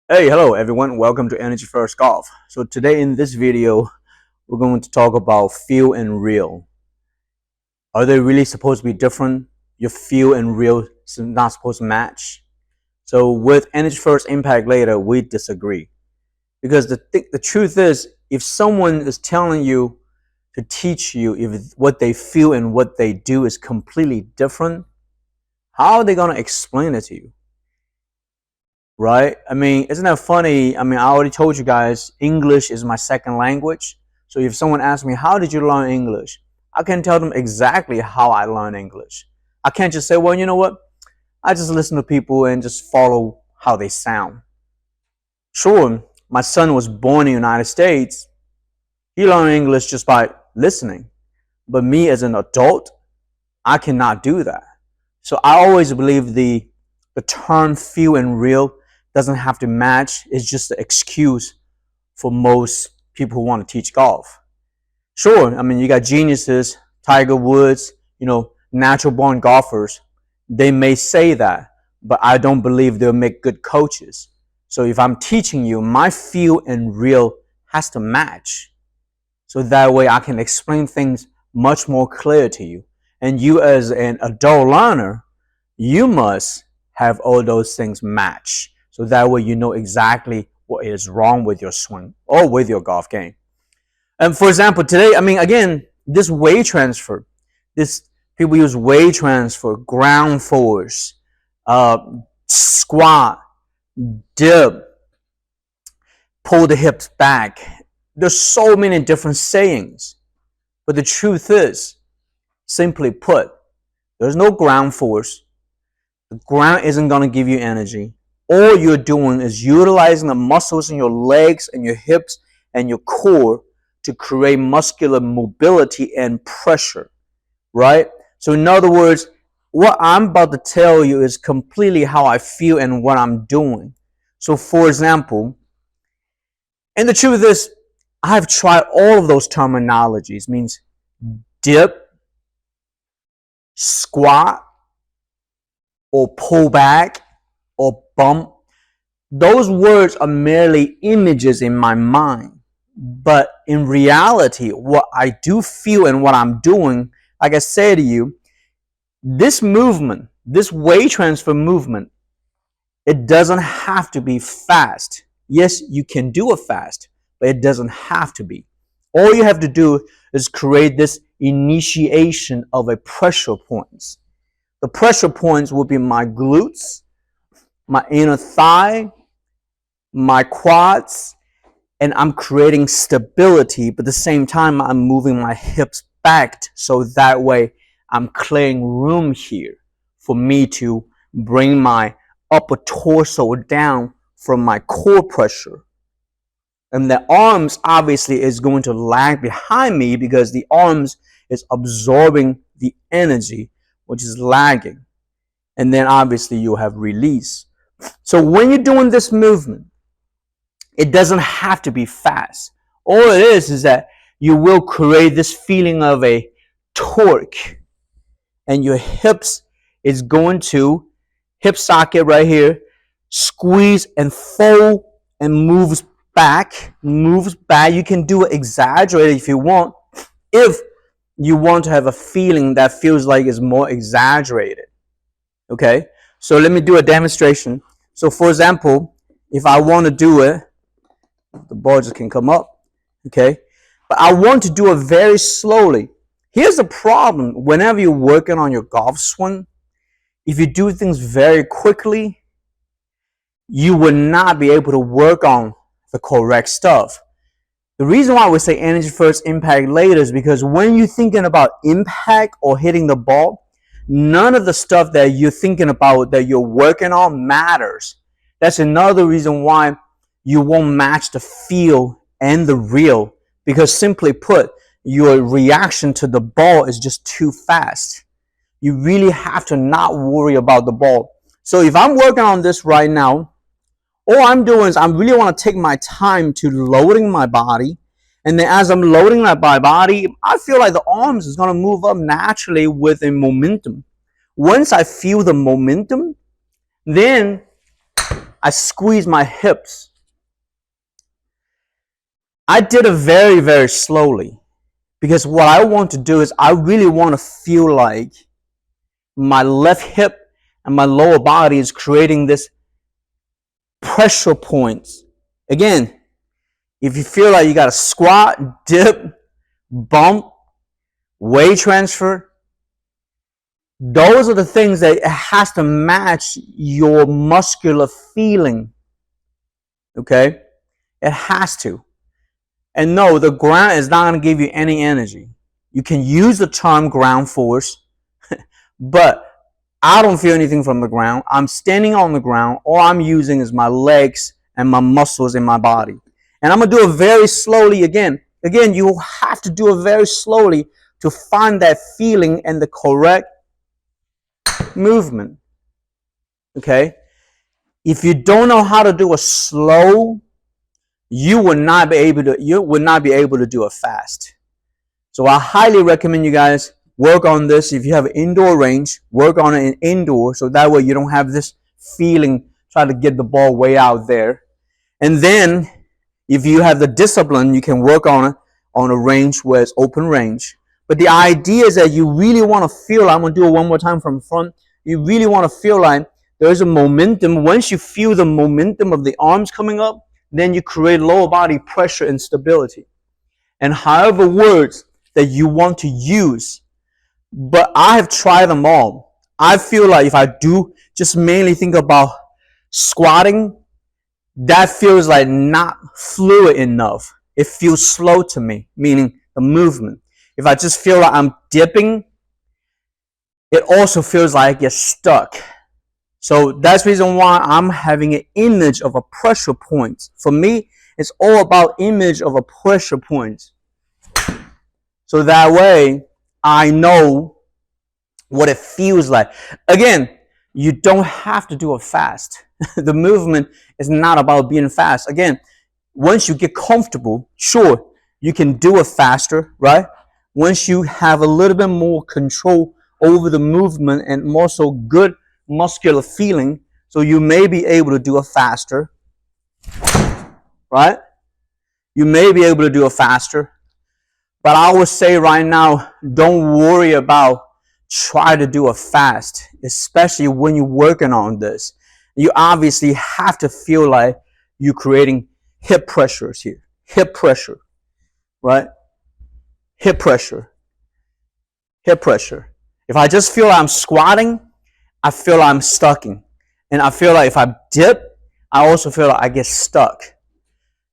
Hey, hello everyone. Welcome to Energy First Golf. So today in this video, we're going to talk about feel and real. Are they really supposed to be different? Your feel and real is not supposed to match. So with Energy First, Impact Later, we disagree. Because the truth is, if someone is telling you to teach you if what they feel and what they do is completely different, how are they going to explain it to you? Right? I mean, isn't that funny? I mean, I already told you guys, English is my second language. So if someone asks me, how did you learn English? I can tell them exactly how I learned English. I can't just say, well, you know what? I just listen to people and just follow how they sound. Sure, my son was born in the United States. He learned English just by listening. But me as an adult, I cannot do that. So I always believe the term feel and real doesn't have to match. It's just an excuse for most people who want to teach golf. Sure, I mean, you got geniuses, Tiger Woods, natural born golfers. They may say that, but I don't believe they'll make good coaches. So if I'm teaching you, my feel and real has to match. So that way I can explain things much more clear to you. And you as an adult learner, you must have all those things match. So that way you know exactly what is wrong with your swing or with your golf game. And for example, today, I mean, again, this weight transfer, this people use weight transfer, ground force, squat, dip, pull the hips back. There's so many different sayings. But the truth is, simply put, there's no ground force. The ground isn't going to give you energy. All you're doing is utilizing the muscles in your legs and your hips and your core to create muscular mobility and pressure, right? So in other words, what I'm about to tell you is completely how I feel and what I'm doing. So for example, and the truth is, I've tried all of those terminologies. It means dip, squat, or pull back, or bump. Those words are merely images in my mind. But in reality, what I do feel and what I'm doing, like I said to you, this movement, this weight transfer movement, it doesn't have to be fast. Yes, you can do it fast, but it doesn't have to be. All you have to do is create this initiation of a pressure points. The pressure points will be my glutes, my inner thigh, my quads, and I'm creating stability, but at the same time, I'm moving my hips back so that way I'm clearing room here for me to bring my upper torso down from my core pressure. And the arms obviously is going to lag behind me because the arms is absorbing the energy, which is lagging. And then obviously you'll have release. So when you're doing this movement, it doesn't have to be fast. All it is that you will create this feeling of a torque, and your hips is going to, hip socket right here, squeeze and fold and moves back. You can do it exaggerated if you want, if you want to have a feeling that feels like it's more exaggerated. Okay, so let me do a demonstration. So for example, if I want to do it, the ball just can come up, okay? But I want to do it very slowly. Here's the problem. Whenever you're working on your golf swing, if you do things very quickly, you will not be able to work on the correct stuff. The reason why we say energy first, impact later is because when you're thinking about impact or hitting the ball, none of the stuff that you're thinking about that you're working on matters. That's another reason why you won't match the feel and the real, because simply put, your reaction to the ball is just too fast. You really have to not worry about the ball. So if I'm working on this right now, all I'm doing is I really want to take my time to loading my body. And then as I'm loading my body, I feel like the arms is going to move up naturally with a momentum. Once I feel the momentum, then I squeeze my hips. I did it very, very slowly because what I want to do is I really want to feel like my left hip and my lower body is creating this pressure points. Again, if you feel like you got to squat, dip, bump, weight transfer, those are the things that it has to match your muscular feeling. Okay? It has to. And no, the ground is not going to give you any energy. You can use the term ground force, but I don't feel anything from the ground. I'm standing on the ground. All I'm using is my legs and my muscles in my body. And I'm going to do it very slowly again. Again, you have to do it very slowly to find that feeling and the correct movement. Okay? If you don't know how to do it slow, you will not be able to do it fast. So I highly recommend you guys work on this. If you have an indoor range, work on it indoor so that way you don't have this feeling try to get the ball way out there. And then if you have the discipline, you can work on it on a range where it's open range. But the idea is that you really want to feel, I'm going to do it one more time from front. You really want to feel like there's a momentum. Once you feel the momentum of the arms coming up, then you create lower body pressure and stability. And however words that you want to use, but I have tried them all. I feel like if I do just mainly think about squatting, that feels like not fluid enough. It feels slow to me, meaning the movement. If I just feel like I'm dipping, it also feels like you're stuck. So that's the reason why I'm having an image of a pressure point. For me, it's all about image of a pressure point. So that way, I know what it feels like. Again, you don't have to do it fast. The movement is not about being fast. Again, once you get comfortable, sure, you can do it faster, right? Once you have a little bit more control over the movement and more so good muscular feeling, so you may be able to do it faster, right? You may be able to do it faster. But I would say right now, don't worry about try to do it fast, especially when you're working on this. You obviously have to feel like you're creating hip pressures here. Hip pressure, right? Hip pressure. Hip pressure. If I just feel like I'm squatting, I feel like I'm stucking. And I feel like if I dip, I also feel like I get stuck.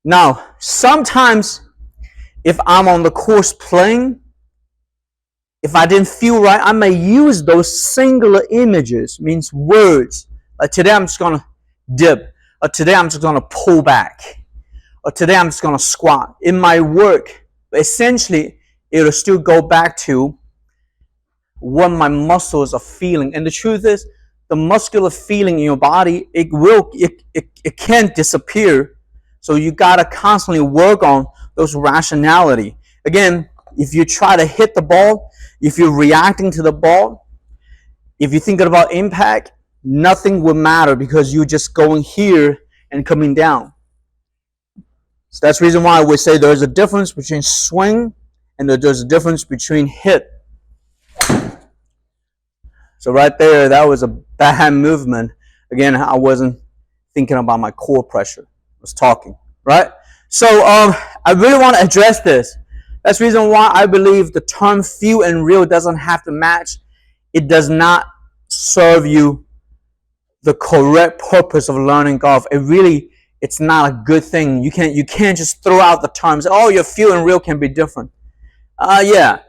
Now, sometimes if I'm on the course playing, if I didn't feel right, I may use those singular images, means words. Like today I'm just going to dip, or today I'm just going to pull back, or today I'm just going to squat. It might work, but essentially it'll still go back to what my muscles are feeling. And the truth is, the muscular feeling in your body, it can't disappear. So you got to constantly work on those rationality. Again, if you try to hit the ball, if you're reacting to the ball, if you're thinking about impact, nothing will matter because you're just going here and coming down. So that's the reason why I would say there's a difference between swing and there's a difference between hit. So right there, that was a bad movement. Again, I wasn't thinking about my core pressure. I was talking, right? So I really want to address this. That's the reason why I believe the term feel and real doesn't have to match. It does not serve you the correct purpose of learning golf. It's not a good thing. You can't just throw out the terms. Oh, your feel and real can be different. Yeah.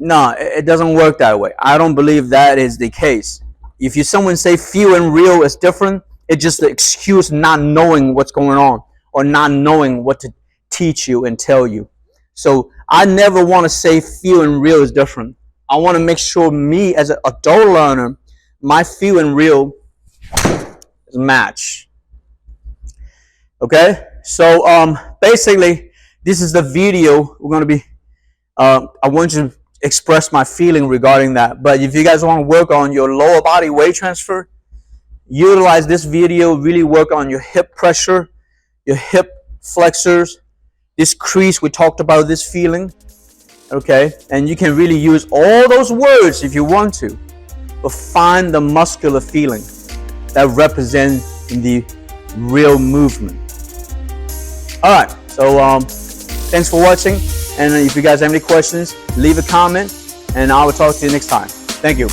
No, it doesn't work that way. I don't believe that is the case. If someone say feel and real is different, it's just the excuse not knowing what's going on or not knowing what to teach you and tell you. So I never want to say feel and real is different. I want to make sure me as an adult learner, my feel and real is match. Okay? So basically, this is the video we're going to be, I want you to express my feeling regarding that. But if you guys want to work on your lower body weight transfer, utilize this video, really work on your hip pressure, your hip flexors, this crease. We talked about this feeling, okay? And you can really use all those words if you want to, but find the muscular feeling that represents the real movement. All right, so thanks for watching, and if you guys have any questions, leave a comment, and I will talk to you next time. Thank you.